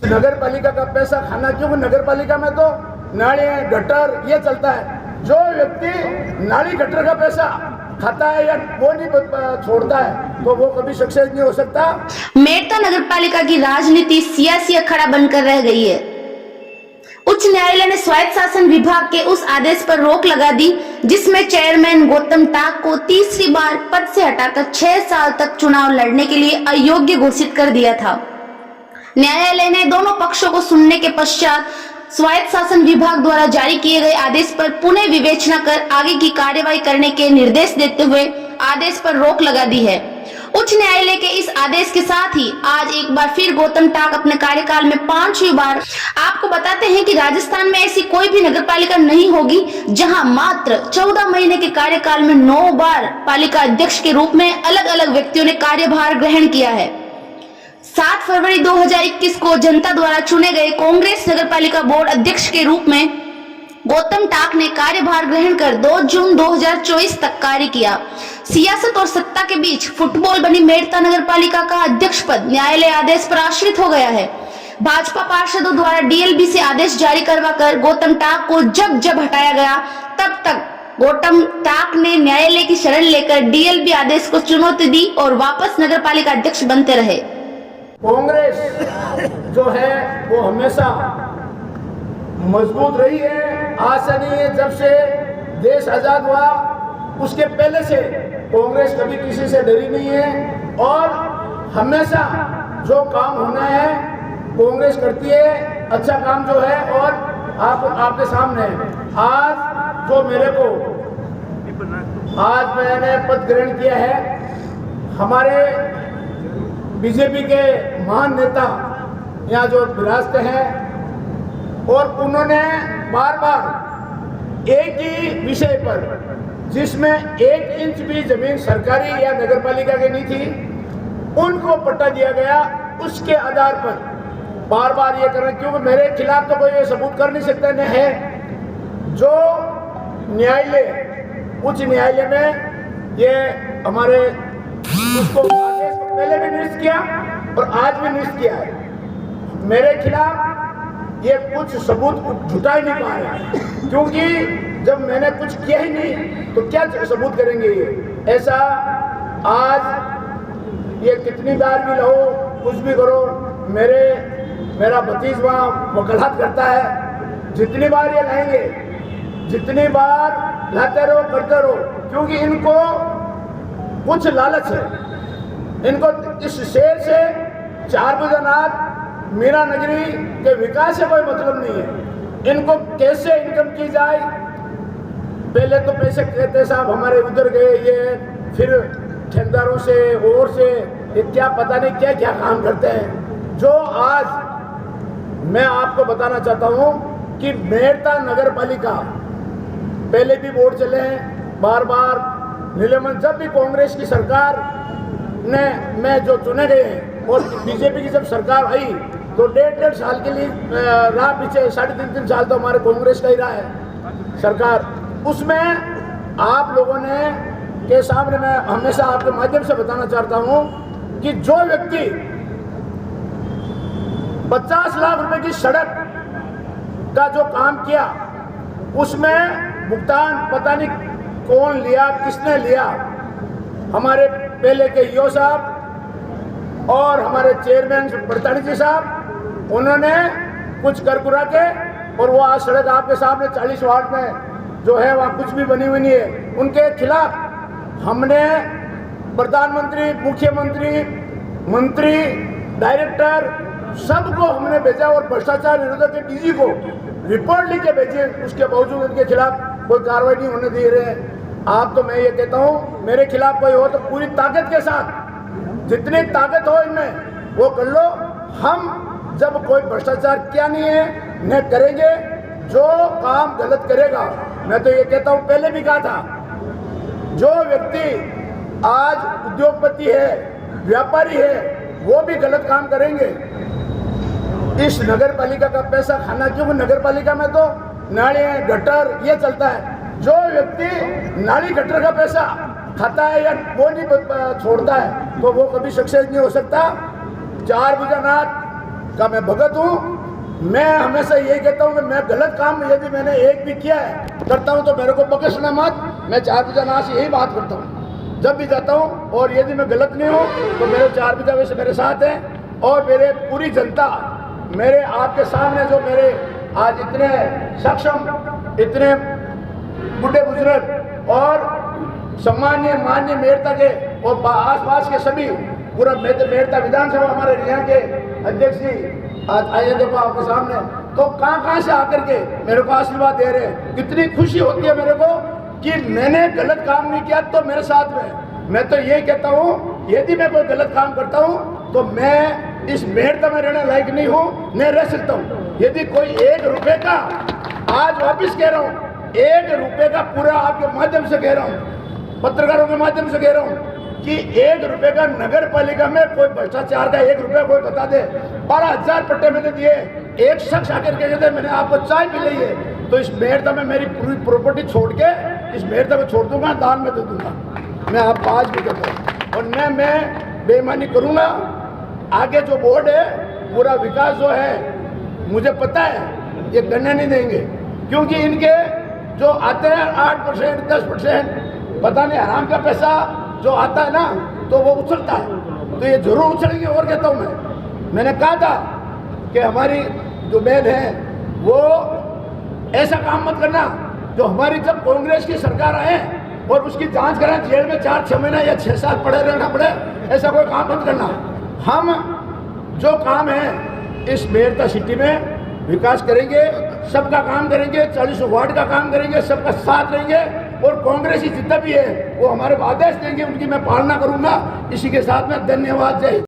नगर पालिका का पैसा खाना, क्योंकि नगर पालिका में तो नाली गटर ये चलता है। जो व्यक्ति नाली गटर का पैसा खाता है या वो नहीं छोड़ता है तो वो कभी सक्सेस नहीं हो सकता। मेड़ता नगर पालिका की राजनीति सियासी अखाड़ा बनकर रह गई है। उच्च न्यायालय ने स्वायत्त शासन विभाग के उस आदेश पर रोक लगा दी जिसमें चेयरमैन गौतम टाक को तीसरी बार पद से हटाकर 6 साल तक चुनाव लड़ने के लिए अयोग्य घोषित कर दिया था। न्यायालय ने दोनों पक्षों को सुनने के पश्चात स्वायत्त शासन विभाग द्वारा जारी किए गए आदेश पर पुनः विवेचना कर आगे की कार्यवाही करने के निर्देश देते हुए आदेश पर रोक लगा दी है। उच्च न्यायालय के इस आदेश के साथ ही आज एक बार फिर गौतम टाक अपने कार्यकाल में 5वीं बार। आपको बताते हैं कि राजस्थान में ऐसी कोई भी नगरपालिका नहीं होगी जहां मात्र 14 महीने के कार्यकाल में 9 बार पालिका अध्यक्ष के रूप में अलग अलग व्यक्तियों ने कार्यभार ग्रहण किया है। 7 फरवरी 2021 को जनता द्वारा चुने गए कांग्रेस नगरपालिका बोर्ड अध्यक्ष के रूप में गौतम टाक ने कार्यभार ग्रहण कर 2 जून 2024 तक कार्य किया। सियासत और सत्ता के बीच फुटबॉल बनी मेड़ता नगरपालिका का अध्यक्ष पद न्यायालय आदेश पर आश्रित हो गया है। भाजपा पार्षदों द्वारा डीएलबी से आदेश जारी करवाकर गौतम टाक को जब हटाया गया तब तक गौतम टाक ने न्यायालय की शरण लेकर डीएलबी आदेश को चुनौती दी और वापस नगरपालिका अध्यक्ष बनते रहे। कांग्रेस जो है वो हमेशा मजबूत रही है। आज से नहीं है, जब से देश आजाद हुआ उसके पहले से कांग्रेस कभी किसी से डरी नहीं है और हमेशा जो काम होना है कांग्रेस करती है। अच्छा काम जो है और आपके सामने आज जो मेरे को आज मैंने पद ग्रहण किया है, हमारे बीजेपी के महान नेता यहाँ जो विराजते हैं और उन्होंने बार बार एक ही विषय पर जिसमें 1 इंच भी जमीन सरकारी या नगरपालिका की नहीं थी उनको पट्टा दिया गया। उसके आधार पर बार बार ये कर रहे हैं, क्योंकि मेरे खिलाफ तो कोई ये सबूत कर नहीं सकता न है। जो न्यायालय उच्च न्यायालय में ये हमारे उसको आदेश पहले भी निरस्त किया और आज भी निरस्त किया है। मेरे खिलाफ ये कुछ सबूत जुटा ही नहीं पा रहे, क्योंकि जब मैंने कुछ किया ही नहीं तो क्या सबूत करेंगे ये। ऐसा आज ये कितनी बार भी लो कुछ भी करो, मेरा भतीज वहाँ वकालत करता है, जितनी बार ये लाएंगे जितनी बार लाते रहो करते रहो, क्योंकि इनको कुछ लालच है। इनको इस शहर से 4 बुजनाथ मीरा नगरी के विकास से कोई मतलब नहीं है। इनको कैसे इनकम की जाए, पहले तो पैसे कहते साहब हमारे उधर गए, ये फिर ठेकेदारों से और से ये क्या पता नहीं क्या क्या काम करते हैं। जो आज मैं आपको बताना चाहता हूँ कि मेड़ता नगर पालिका पहले भी वोट चले हैं बार बार निलंबन, जब भी कांग्रेस की सरकार में जो चुने गए हैं और बीजेपी की जब सरकार आई तो 1.5 साल के लिए रहा पीछे, 3.5 साल तो हमारे कांग्रेस का ही रहा है सरकार। उसमें आप लोगों ने के सामने मैं हमेशा आपके माध्यम से बताना चाहता हूं कि जो व्यक्ति 50 लाख रुपए की सड़क का जो काम किया उसमें भुगतान पता नहीं कौन लिया किसने लिया, हमारे पहले के ईओ साहब और हमारे चेयरमैन बरतानी जी साहब, उन्होंने कुछ कर कुरा के और वो आज सड़क आपके सामने 40 वार्ड में जो है वहाँ कुछ भी बनी हुई नहीं है। उनके खिलाफ हमने प्रधानमंत्री, मुख्यमंत्री, मंत्री, डायरेक्टर सबको हमने भेजा और भ्रष्टाचार निरोधक के डीजी को रिपोर्ट लिख के भेजे, उसके बावजूद उनके खिलाफ कोई कार्रवाई नहीं होने दे रहे हैं। आप तो मैं ये कहता हूँ मेरे खिलाफ कोई हो तो पूरी ताकत के साथ जितनी ताकत हो इनमें वो कर लो। हम जब कोई भ्रष्टाचार किया नहीं है न करेंगे, जो काम गलत करेगा, मैं तो ये कहता हूँ पहले भी कहा था, जो व्यक्ति आज उद्योगपति है व्यापारी है वो भी गलत काम करेंगे। इस नगर पालिका का पैसा खाना, क्योंकि नगर पालिका में तो नाली गटर ये चलता है। जो व्यक्ति नाली गटर का पैसा खाता है या वो नहीं छोड़ता है तो वो कभी सक्सेस नहीं हो सकता। 4 बुजनाथ का मैं भगत हूँ। मैं हमेशा यही कहता हूँ कि मैं गलत काम यदि मैंने एक भी किया है करता हूँ तो मेरे को बख्शना मत। मैं 4 बीघा से यही बात करता हूँ जब भी जाता हूँ, और यदि मैं गलत नहीं हूँ तो मेरे 4 बीघा वैसे मेरे साथ हैं। और मेरे पूरी जनता मेरे आपके सामने जो मेरे आज इतने सक्षम, इतने बूढ़े बुजुर्ग और सम्मान्य मान्य मेरता के और आसपास के सभी पूरा मेरता विधानसभा हमारे यहाँ के अध्यक्ष जी आज आइए देखो आपके सामने, तो कहाँ से आकर के मेरे को आशीर्वाद दे रहे हैं। कितनी खुशी होती है मेरे को कि मैंने गलत काम नहीं किया तो मेरे साथ में। मैं तो ये कहता हूँ यदि मैं कोई गलत काम करता हूँ तो मैं इस मेरता में रहने लायक नहीं हूँ, नहीं रह सकता हूँ। यदि कोई 1 रुपये का, आज वापिस कह रहा हूँ, 1 रुपये का पूरा आपके माध्यम से कह रहा हूँ, पत्रकारों के माध्यम से कह रहा हूँ कि 1 रुपये का नगर पालिका में कोई भ्रष्टाचार का 1 रुपया कोई बता दे। 12,000 पट्टे मैंने दिए। एक शख्स आकर के कहते मैंने आपको चाय पिलाई है तो इस मेरता में मेरी पूरी प्रॉपर्टी छोड़ के इस मेरता को छोड़ दूंगा, दान में दे दूंगा। मैं आपको आज भी कहता हूँ और मैं बेईमानी करूँगा। आगे जो बोर्ड है पूरा विकास जो है मुझे पता है ये करने नहीं देंगे, क्योंकि इनके जो आते हैं 8%, 10%, पता नहीं हराम का पैसा जो आता है ना तो वो उछलता है, तो ये जरूर उछलेंगे। और कहता हूँ मैंने कहा था कि हमारी जो बहन है वो ऐसा काम मत करना जो हमारी जब कांग्रेस की सरकार आए और उसकी जांच कराएं, जेल में 4-6 महीना या 6 साल पड़े रहना पड़े, ऐसा कोई काम मत करना। हम जो काम है इस मेरता सिटी में विकास करेंगे, सबका काम करेंगे, 40 वार्ड का काम करेंगे, सबका साथ रहेंगे और कांग्रेसी जितना भी है वो हमारे को आदेश देंगे, उनकी मैं पालना करूंगा। इसी के साथ में धन्यवाद। जय हिंद।